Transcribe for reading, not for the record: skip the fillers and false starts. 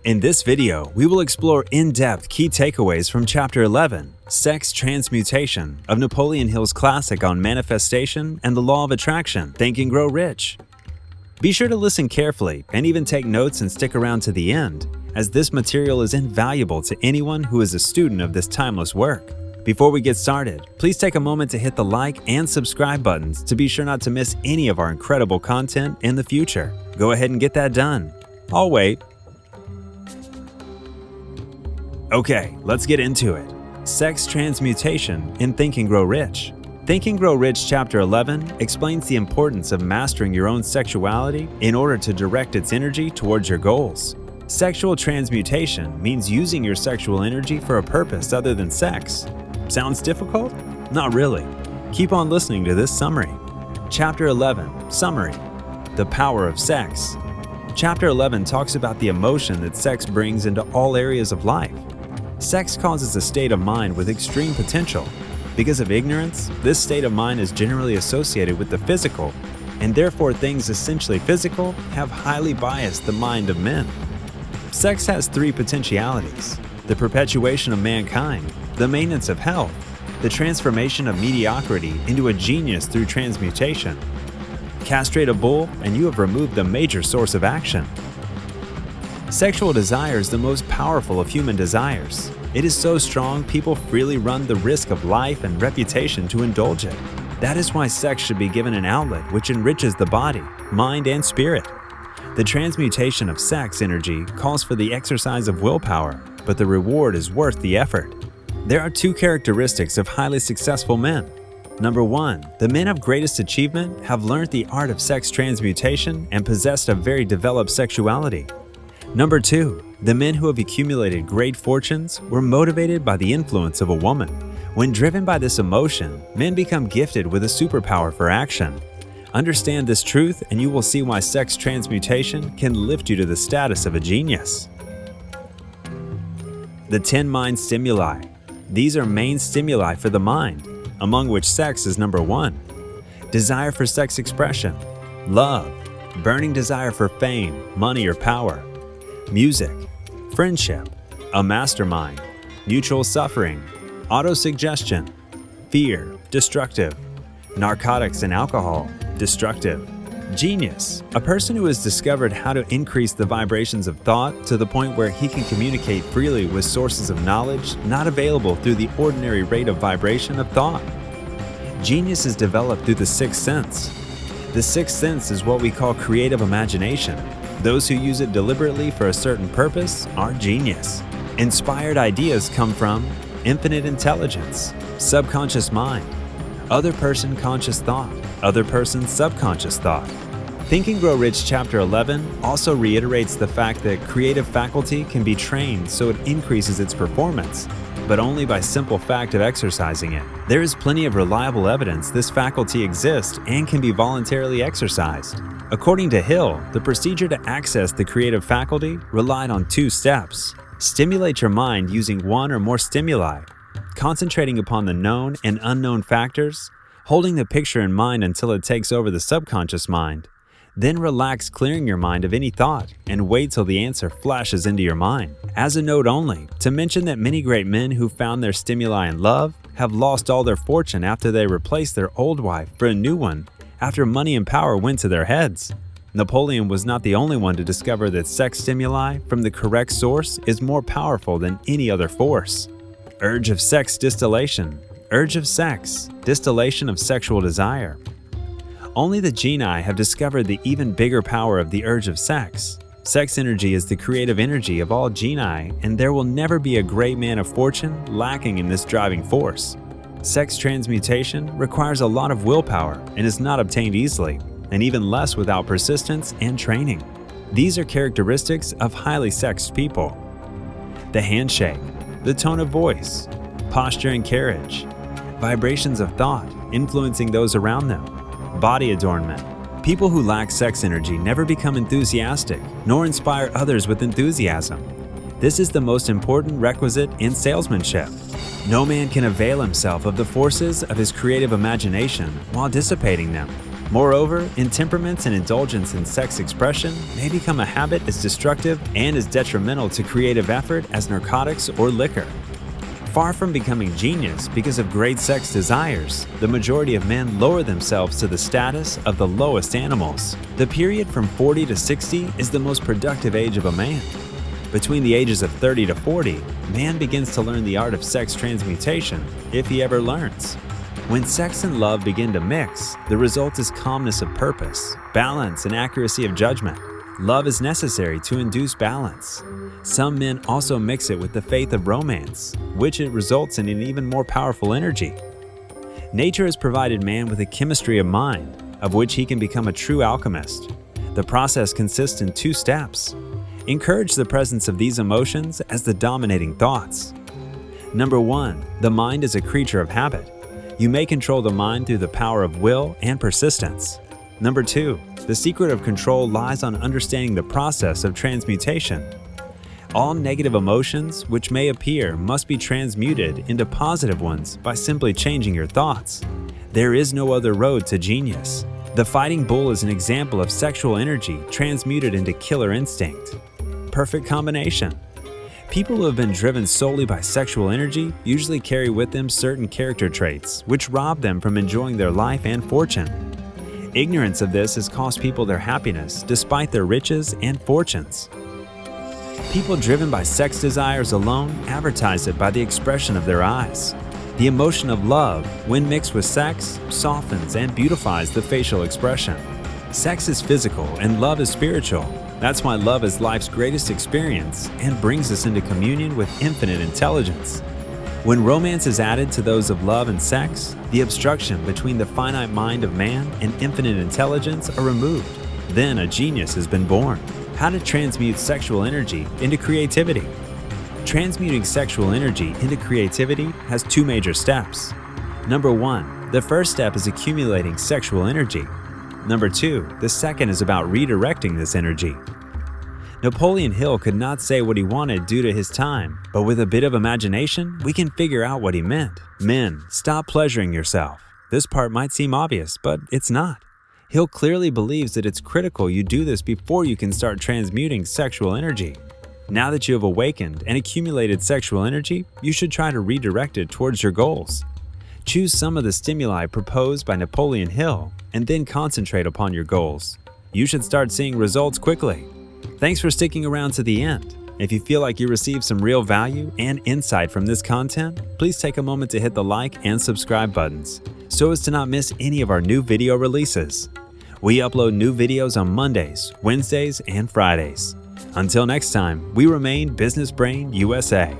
In this video, we will explore in-depth key takeaways from Chapter 11, Sex Transmutation, of Napoleon Hill's classic on manifestation and the law of attraction, Think and Grow Rich. Be sure to listen carefully and even take notes and stick around to the end, as this material is invaluable to anyone who is a student of this timeless work. Before we get started, please take a moment to hit the like and subscribe buttons to be sure not to miss any of our incredible content in the future. Go ahead and get that done. I'll wait. Okay, let's get into it. Sex Transmutation in Think and Grow Rich. Think and Grow Rich Chapter 11 explains the importance of mastering your own sexuality in order to direct its energy towards your goals. Sexual transmutation means using your sexual energy for a purpose other than sex. Sounds difficult? Not really. Keep on listening to this summary. Chapter 11, Summary. The Power of Sex. Chapter 11 talks about the emotion that sex brings into all areas of life. Sex causes a state of mind with extreme potential. Because of ignorance, this state of mind is generally associated with the physical, and therefore things essentially physical have highly biased the mind of men. Sex has three potentialities: the perpetuation of mankind, the maintenance of health, the transformation of mediocrity into a genius through transmutation. Castrate a bull and you have removed the major source of action. Sexual desire is the most powerful of human desires. It is so strong people freely run the risk of life and reputation to indulge it. That is why sex should be given an outlet which enriches the body, mind, and spirit. The transmutation of sex energy calls for the exercise of willpower, but the reward is worth the effort. There are two characteristics of highly successful men. Number 1, the men of greatest achievement have learned the art of sex transmutation and possessed a very developed sexuality. Number 2, the men who have accumulated great fortunes were motivated by the influence of a woman. When driven by this emotion, men become gifted with a superpower for action. Understand this truth and you will see why sex transmutation can lift you to the status of a genius. The 10 mind stimuli. These are main stimuli for the mind, among which sex is number 1. Desire for sex expression, love, burning desire for fame, money, or power. Music, friendship, a mastermind, mutual suffering, autosuggestion, fear, destructive, narcotics and alcohol, destructive. Genius, a person who has discovered how to increase the vibrations of thought to the point where he can communicate freely with sources of knowledge not available through the ordinary rate of vibration of thought. Genius is developed through the sixth sense. The sixth sense is what we call creative imagination. Those who use it deliberately for a certain purpose are genius. Inspired ideas come from infinite intelligence, subconscious mind, other person conscious thought, other person subconscious thought. Think and Grow Rich Chapter 11 also reiterates the fact that creative faculty can be trained so it increases its performance, but only by simple fact of exercising it. There is plenty of reliable evidence this faculty exists and can be voluntarily exercised. According to Hill, the procedure to access the creative faculty relied on 2 steps. Stimulate your mind using one or more stimuli, concentrating upon the known and unknown factors, holding the picture in mind until it takes over the subconscious mind. Then relax, clearing your mind of any thought, and wait till the answer flashes into your mind. As a note only, to mention that many great men who found their stimuli in love have lost all their fortune after they replaced their old wife for a new one, after money and power went to their heads. Napoleon was not the only one to discover that sex stimuli from the correct source is more powerful than any other force. Urge of sex distillation. Urge of sex, distillation of sexual desire. Only the genii have discovered the even bigger power of the urge of sex. Sex energy is the creative energy of all genii, and there will never be a great man of fortune lacking in this driving force. Sex transmutation requires a lot of willpower and is not obtained easily, and even less without persistence and training. These are characteristics of highly sexed people. The handshake, the tone of voice, posture and carriage, vibrations of thought influencing those around them, body adornment. People who lack sex energy never become enthusiastic, nor inspire others with enthusiasm. This is the most important requisite in salesmanship. No man can avail himself of the forces of his creative imagination while dissipating them. Moreover, intemperance and indulgence in sex expression may become a habit as destructive and as detrimental to creative effort as narcotics or liquor. Far from becoming genius because of great sex desires, the majority of men lower themselves to the status of the lowest animals. The period from 40 to 60 is the most productive age of a man. Between the ages of 30 to 40, man begins to learn the art of sex transmutation, if he ever learns. When sex and love begin to mix, the result is calmness of purpose, balance, and accuracy of judgment. Love is necessary to induce balance. Some men also mix it with the faith of romance, which it results in an even more powerful energy. Nature has provided man with a chemistry of mind, of which he can become a true alchemist. The process consists in 2 steps. Encourage the presence of these emotions as the dominating thoughts. Number 1, the mind is a creature of habit. You may control the mind through the power of will and persistence. Number 2, the secret of control lies on understanding the process of transmutation. All negative emotions which may appear must be transmuted into positive ones by simply changing your thoughts. There is no other road to genius. The fighting bull is an example of sexual energy transmuted into killer instinct. Perfect combination. People who have been driven solely by sexual energy usually carry with them certain character traits which rob them from enjoying their life and fortune. Ignorance of this has cost people their happiness despite their riches and fortunes. People driven by sex desires alone advertise it by the expression of their eyes. The emotion of love, when mixed with sex, softens and beautifies the facial expression. Sex is physical and love is spiritual. That's why love is life's greatest experience and brings us into communion with infinite intelligence. When romance is added to those of love and sex, the obstruction between the finite mind of man and infinite intelligence are removed. Then a genius has been born. How to transmute sexual energy into creativity. Transmuting sexual energy into creativity has 2 major steps. Number 1, the first step is accumulating sexual energy. Number 2, the second is about redirecting this energy. Napoleon Hill could not say what he wanted due to his time, but with a bit of imagination, we can figure out what he meant. Men, stop pleasuring yourself. This part might seem obvious, but it's not. Hill clearly believes that it's critical you do this before you can start transmuting sexual energy. Now that you have awakened and accumulated sexual energy, you should try to redirect it towards your goals. Choose some of the stimuli proposed by Napoleon Hill and then concentrate upon your goals. You should start seeing results quickly. Thanks for sticking around to the end. If you feel like you received some real value and insight from this content, please take a moment to hit the like and subscribe buttons so as to not miss any of our new video releases. We upload new videos on Mondays, Wednesdays, and Fridays. Until next time, we remain Business Brain USA.